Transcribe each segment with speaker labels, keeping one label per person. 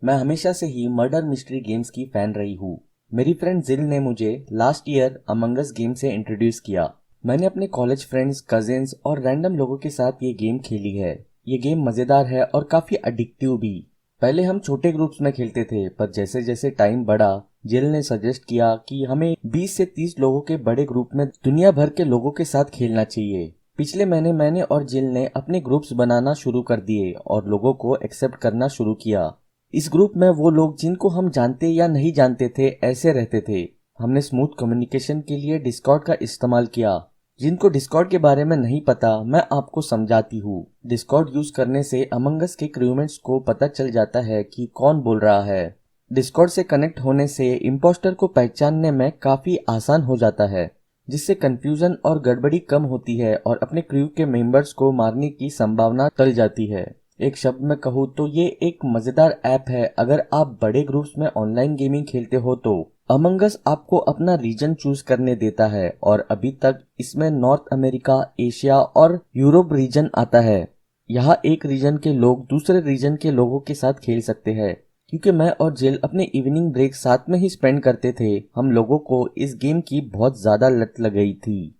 Speaker 1: मैं हमेशा से ही मर्डर मिस्ट्री गेम्स की फैन रही हूँ। मेरी फ्रेंड जिल ने मुझे लास्ट ईयर अमंग अस गेम से इंट्रोड्यूस किया। मैंने अपने कॉलेज फ्रेंड्स, कजिन्स और रैंडम लोगों के साथ ये गेम खेली है। ये गेम मजेदार है और काफी अडिक्टिव भी। पहले हम छोटे ग्रुप्स में खेलते थे, पर जैसे जैसे टाइम बढ़ा, जिल ने सजेस्ट किया कि हमें 20 से 30 लोगों के बड़े ग्रुप में दुनिया भर के लोगों के साथ खेलना चाहिए। पिछले महीने मैंने और जिल ने अपने ग्रुप्स बनाना शुरू कर दिए और लोगों को एक्सेप्ट करना शुरू किया। इस ग्रुप में वो लोग जिनको हम जानते या नहीं जानते थे ऐसे रहते थे। हमने स्मूथ कम्युनिकेशन के लिए डिस्कॉर्ड का इस्तेमाल किया। जिनको डिस्कॉर्ड के बारे में नहीं पता, मैं आपको समझाती हूँ। डिस्कॉर्ड यूज करने से अमंग अस के क्रूमेट्स को पता चल जाता है कि कौन बोल रहा है। डिस्कॉर्ड से कनेक्ट होने से इम्पोस्टर को पहचानने में काफी आसान हो जाता है, जिससे कंफ्यूजन और गड़बड़ी कम होती है और अपने क्रू के मेंबर्स को मारने की संभावना टल जाती है। एक शब्द में कहूँ तो ये एक मजेदार ऐप है। अगर आप बड़े ग्रुप्स में ऑनलाइन गेमिंग खेलते हो तो अमंग अस आपको अपना रीजन चूज करने देता है, और अभी तक इसमें नॉर्थ अमेरिका, एशिया और यूरोप रीजन आता है। यहाँ एक रीजन के लोग दूसरे रीजन के लोगों के साथ खेल सकते हैं। क्योंकि मैं और जेल अपने इवनिंग ब्रेक साथ में ही स्पेंड करते थे, हम लोगों को इस गेम की बहुत ज्यादा लत लग गई थी।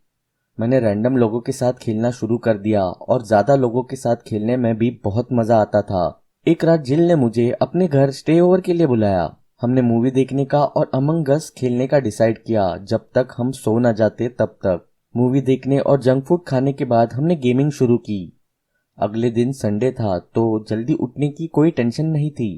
Speaker 1: मैंने रैंडम लोगों के साथ खेलना शुरू कर दिया और ज्यादा लोगों के साथ खेलने में भी बहुत मजा आता था। एक रात जिल ने मुझे अपने घर स्टे ओवर के लिए बुलाया। हमने मूवी देखने का और अमंग अस खेलने का डिसाइड किया जब तक हम सो न जाते तब तक। मूवी देखने और जंक फूड खाने के बाद हमने गेमिंग शुरू की। अगले दिन संडे था तो जल्दी उठने की कोई टेंशन नहीं थी।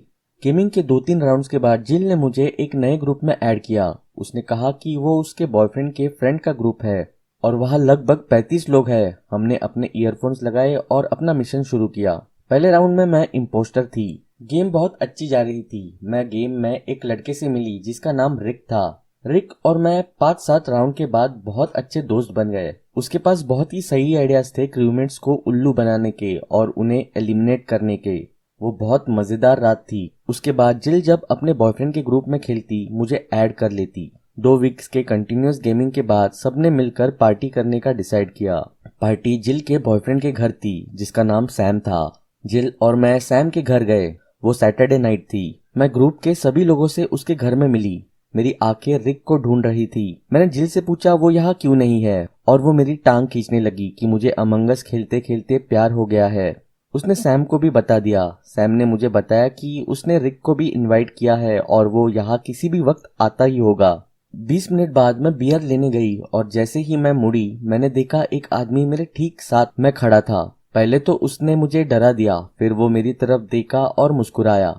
Speaker 1: गेमिंग के 2-3 राउंड्स के बाद जिल ने मुझे एक नए ग्रुप में ऐड किया। उसने कहा कि वो उसके बॉयफ्रेंड के फ्रेंड का ग्रुप है और वहाँ लगभग 35 लोग हैं। हमने अपने ईयरफोन्स लगाए और अपना मिशन शुरू किया। पहले राउंड में मैं इम्पोस्टर थी। गेम बहुत अच्छी जा रही थी। मैं गेम में एक लड़के से मिली जिसका नाम रिक था। रिक और मैं 5-7 राउंड के बाद बहुत अच्छे दोस्त बन गए। उसके पास बहुत ही सही आइडियाज थे क्रूमेट्स को उल्लू बनाने के और उन्हें एलिमिनेट करने के। वो बहुत मजेदार रात थी। उसके बाद जिल जब अपने बॉयफ्रेंड के ग्रुप में खेलती, मुझे ऐड कर लेती। 2 वीक्स के कंटिन्यूअस गेमिंग के बाद सबने मिलकर पार्टी करने का डिसाइड किया। पार्टी जिल के बॉयफ्रेंड के घर थी जिसका नाम सैम था। जिल और मैं सैम के घर गए। वो सैटरडे नाइट थी। मैं ग्रुप के सभी लोगों से उसके घर में मिली। मेरी आंखें रिक को ढूंढ रही थी। मैंने जिल से पूछा वो यहाँ क्यों नहीं है, और वो मेरी टांग खींचने लगी कि मुझे अमंग अस खेलते खेलते प्यार हो गया है। उसने सैम को भी बता दिया। सैम ने मुझे बताया कि उसने रिक को भी इनवाइट किया है और वो यहाँ किसी भी वक्त आता ही होगा। 20 मिनट बाद मैं बियर लेने गई और जैसे ही मैं मुड़ी, मैंने देखा एक आदमी मेरे ठीक साथ में खड़ा था। पहले तो उसने मुझे डरा दिया, फिर वो मेरी तरफ देखा और मुस्कुराया।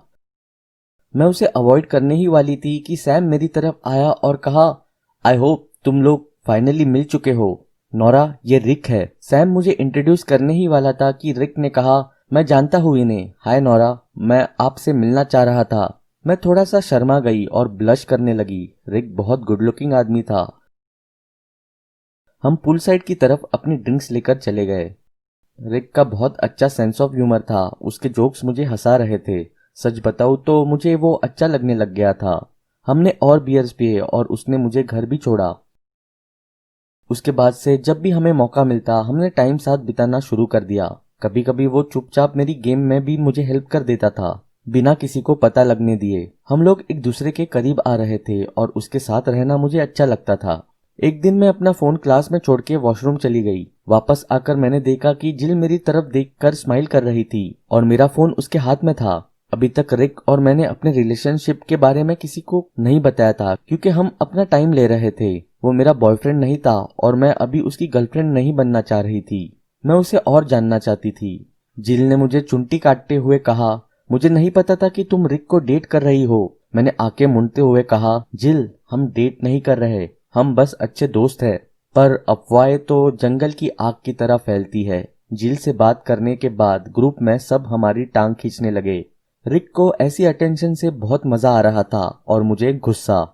Speaker 1: मैं उसे अवॉइड करने ही वाली थी कि सैम मेरी तरफ आया और कहा, आई होप तुम लोग फाइनली मिल चुके हो। नोरा, ये रिक है। सैम मुझे इंट्रोड्यूस करने ही वाला था कि रिक ने कहा, मैं जानता हूँ इन्हें। हाय नोरा, मैं आपसे मिलना चाह रहा था। मैं थोड़ा सा शर्मा गई और ब्लश करने लगी। रिक बहुत गुड लुकिंग आदमी था। हम पूल साइड की तरफ अपनी ड्रिंक्स लेकर चले गए। रिक का बहुत अच्छा सेंस ऑफ ह्यूमर था। उसके जोक्स मुझे हंसा रहे थे। सच बताऊं तो मुझे वो अच्छा लगने लग गया था। हमने और बियर्स पिए और उसने मुझे घर भी छोड़ा। उसके बाद से जब भी हमें मौका मिलता, हमने टाइम साथ बिताना शुरू कर दिया। कभी कभी वो चुपचाप मेरी गेम में भी मुझे हेल्प कर देता था, बिना किसी को पता लगने दिए। हम लोग एक दूसरे के करीब आ रहे थे और उसके साथ रहना मुझे अच्छा लगता था। एक दिन मैं अपना फोन क्लास में छोड़ के वॉशरूम चली गई। वापस आकर मैंने देखा कि जिल मेरी तरफ देखकर स्माइल कर रही थी और मेरा फोन उसके हाथ में था। अभी तक रिक और मैंने अपने रिलेशनशिप के बारे में किसी को नहीं बताया था, क्योंकि हम अपना टाइम ले रहे थे। वो मेरा बॉयफ्रेंड नहीं था और मैं अभी उसकी गर्लफ्रेंड नहीं बनना चाह रही थी। मैं उसे और जानना चाहती थी। जिल ने मुझे चुंटी काटते हुए कहा, मुझे नहीं पता था कि तुम रिक को डेट कर रही हो। मैंने आंखें मूंदते हुए कहा, जिल, हम डेट नहीं कर रहे, हम बस अच्छे दोस्त हैं। पर अफवाहें तो जंगल की आग की तरह फैलती है। जिल से बात करने के बाद ग्रुप में सब हमारी टांग खींचने लगे। रिक को ऐसी अटेंशन से बहुत मजा आ रहा था और मुझे गुस्सा।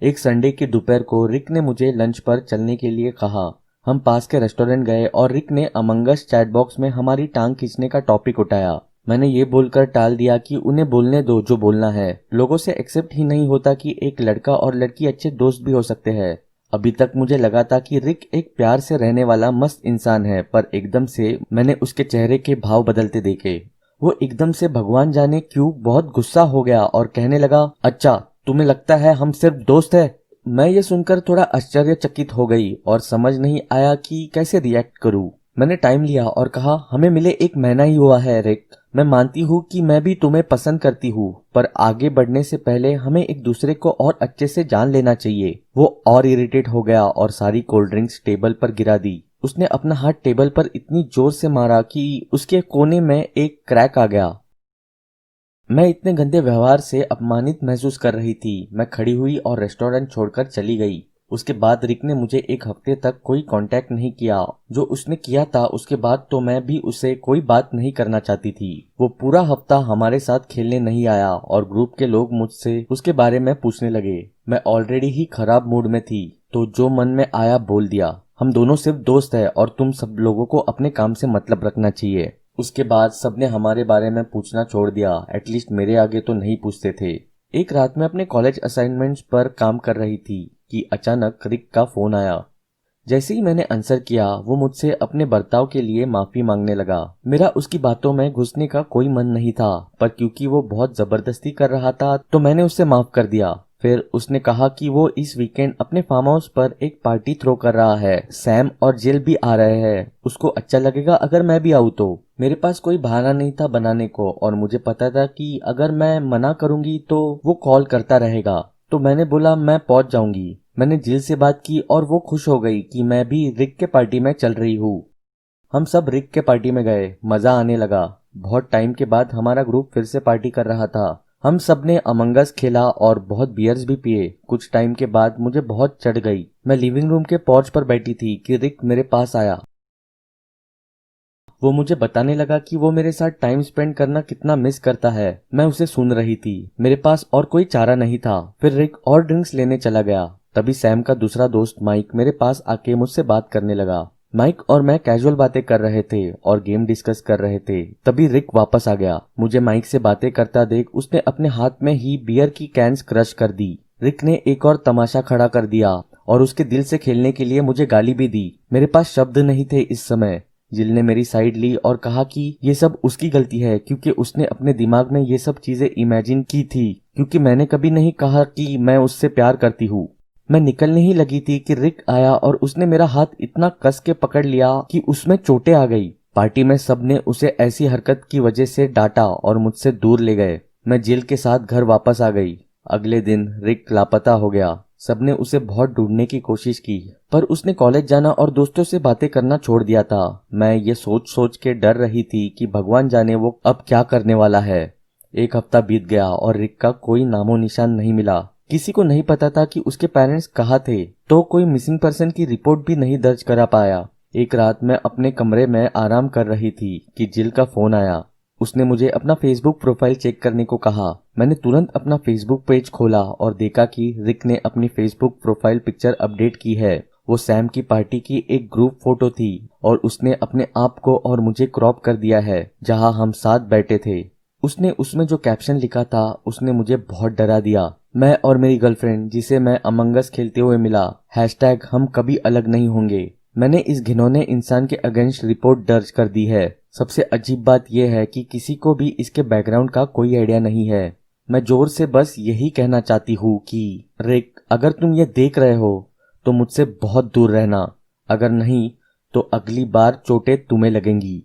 Speaker 1: एक संडे की दोपहर को रिक ने मुझे लंच पर चलने के लिए कहा। हम पास के रेस्टोरेंट गए और रिक ने अमंग अस चैट बॉक्स में हमारी टांग खींचने का टॉपिक उठाया। मैंने ये बोलकर टाल दिया कि उन्हें बोलने दो जो बोलना है। लोगों से एक्सेप्ट ही नहीं होता कि एक लड़का और लड़की अच्छे दोस्त भी हो सकते हैं। अभी तक मुझे लगा था कि रिक एक प्यार से रहने वाला मस्त इंसान है, पर एकदम से मैंने उसके चेहरे के भाव बदलते देखे। वो एकदम से भगवान जाने क्यों बहुत गुस्सा हो गया और कहने लगा, अच्छा तुम्हें लगता है हम सिर्फ दोस्त हैं? मैं ये सुनकर थोड़ा आश्चर्यचकित हो गई और समझ नहीं आया कि कैसे रिएक्ट करूं। मैंने टाइम लिया और कहा, हमें मिले 1 महीना ही हुआ है रिक। मैं मानती हूँ कि मैं भी तुम्हें पसंद करती हूँ, पर आगे बढ़ने से पहले हमें एक दूसरे को और अच्छे से जान लेना चाहिए। वो और इरिटेट हो गया और सारी कोल्ड ड्रिंक्स टेबल पर गिरा दी। उसने अपना हाथ टेबल पर इतनी जोर से मारा कि उसके कोने में एक क्रैक आ गया। मैं इतने गंदे व्यवहार से अपमानित महसूस कर रही थी। मैं खड़ी हुई और रेस्टोरेंट छोड़कर चली गई। उसके बाद रिक ने मुझे 1 हफ्ते तक कोई कांटेक्ट नहीं किया। जो उसने किया था उसके बाद तो मैं भी उसे कोई बात नहीं करना चाहती थी। वो पूरा हफ्ता हमारे साथ खेलने नहीं आया और ग्रुप के लोग मुझसे उसके बारे में पूछने लगे। मैं ऑलरेडी ही खराब मूड में थी, तो जो मन में आया बोल दिया, हम दोनों सिर्फ दोस्त हैं और तुम सब लोगों को अपने काम से मतलब रखना चाहिए। उसके बाद सबने हमारे बारे में पूछना छोड़ दिया, एटलीस्ट मेरे आगे तो नहीं पूछते थे। एक रात में अपने कॉलेज असाइनमेंट्स पर काम कर रही थी कि अचानक रिक का फोन आया। जैसे ही मैंने आंसर किया, वो मुझसे अपने बर्ताव के लिए माफी मांगने लगा। मेरा उसकी बातों में घुसने का कोई मन नहीं था, पर क्योंकि वो बहुत जबरदस्ती कर रहा था तो मैंने उसे माफ कर दिया। फिर उसने कहा कि वो इस वीकेंड अपने फार्म हाउस पर एक पार्टी थ्रो कर रहा है। सैम और जिल भी आ रहे हैं। उसको अच्छा लगेगा अगर मैं भी आऊँ तो। मेरे पास कोई बहाना नहीं था बनाने को और मुझे पता था कि अगर मैं मना करूंगी तो वो कॉल करता रहेगा। तो मैंने बोला मैं पहुंच जाऊंगी। मैंने जिल से बात की और वो खुश हो गई कि मैं भी रिक के पार्टी में चल रही हूँ। हम सब रिक के पार्टी में गए। मजा आने लगा। बहुत टाइम के बाद हमारा ग्रुप फिर से पार्टी कर रहा था। हम सब ने अमंग अस खेला और बहुत बियर्स भी पिए। कुछ टाइम के बाद मुझे बहुत चढ़ गई। मैं लिविंग रूम के पोर्च पर बैठी थी कि रिक मेरे पास आया। वो मुझे बताने लगा कि वो मेरे साथ टाइम स्पेंड करना कितना मिस करता है। मैं उसे सुन रही थी। मेरे पास और कोई चारा नहीं था। फिर रिक और ड्रिंक्स लेने चला गया। तभी सैम का दूसरा दोस्त माइक मेरे पास आके मुझसे बात करने लगा। माइक और मैं कैजुअल बातें कर रहे थे और गेम डिस्कस कर रहे थे। तभी रिक वापस आ गया। मुझे माइक से बातें करता देख उसने अपने हाथ में ही बियर की कैंस क्रश कर दी। रिक ने एक और तमाशा खड़ा कर दिया और उसके दिल से खेलने के लिए मुझे गाली भी दी। मेरे पास शब्द नहीं थे इस समय। जिल ने मेरी साइड ली और कहा कि ये सब उसकी गलती है क्योंकि उसने अपने दिमाग में ये सब चीजें इमेजिन की थी, क्योंकि मैंने कभी नहीं कहा कि मैं उससे प्यार करती हूँ। मैं निकलने ही लगी थी कि रिक आया और उसने मेरा हाथ इतना कस के पकड़ लिया कि उसमें चोटें आ गई। पार्टी में सबने उसे ऐसी हरकत की वजह से डांटा और मुझसे दूर ले गए। मैं जिल के साथ घर वापस आ गई। अगले दिन रिक लापता हो गया। सबने उसे बहुत ढूंढने की कोशिश की, पर उसने कॉलेज जाना और दोस्तों से बातें करना छोड़ दिया था। मैं ये सोच सोच के डर रही थी कि भगवान जाने वो अब क्या करने वाला है। 1 हफ्ता बीत गया और रिक का कोई नामो निशान नहीं मिला। किसी को नहीं पता था कि उसके पेरेंट्स कहाँ थे, तो कोई मिसिंग पर्सन की रिपोर्ट भी नहीं दर्ज करा पाया। एक रात मैं अपने कमरे में आराम कर रही थी कि जिल का फोन आया। उसने मुझे अपना फेसबुक प्रोफाइल चेक करने को कहा। मैंने तुरंत अपना फेसबुक पेज खोला और देखा कि रिक ने अपनी फेसबुक प्रोफाइल पिक्चर अपडेट की है। वो सैम की पार्टी की एक ग्रुप फोटो थी और उसने अपने आप को और मुझे क्रॉप कर दिया है जहां हम साथ बैठे थे। उसने उसमें जो कैप्शन लिखा था उसने मुझे बहुत डरा दिया। मैं और मेरी गर्लफ्रेंड जिसे मैं अमंग अस खेलते हुए मिला, हैशटैग हम कभी अलग नहीं होंगे। मैंने इस घिनौने इंसान के अगेंस्ट रिपोर्ट दर्ज कर दी है। सबसे अजीब बात यह है कि किसी को भी इसके बैकग्राउंड का कोई आइडिया नहीं है। मैं जोर से बस यही कहना चाहती हूँ कि रिक, अगर तुम ये देख रहे हो तो मुझसे बहुत दूर रहना, अगर नहीं तो अगली बार चोटें तुम्हें लगेंगी।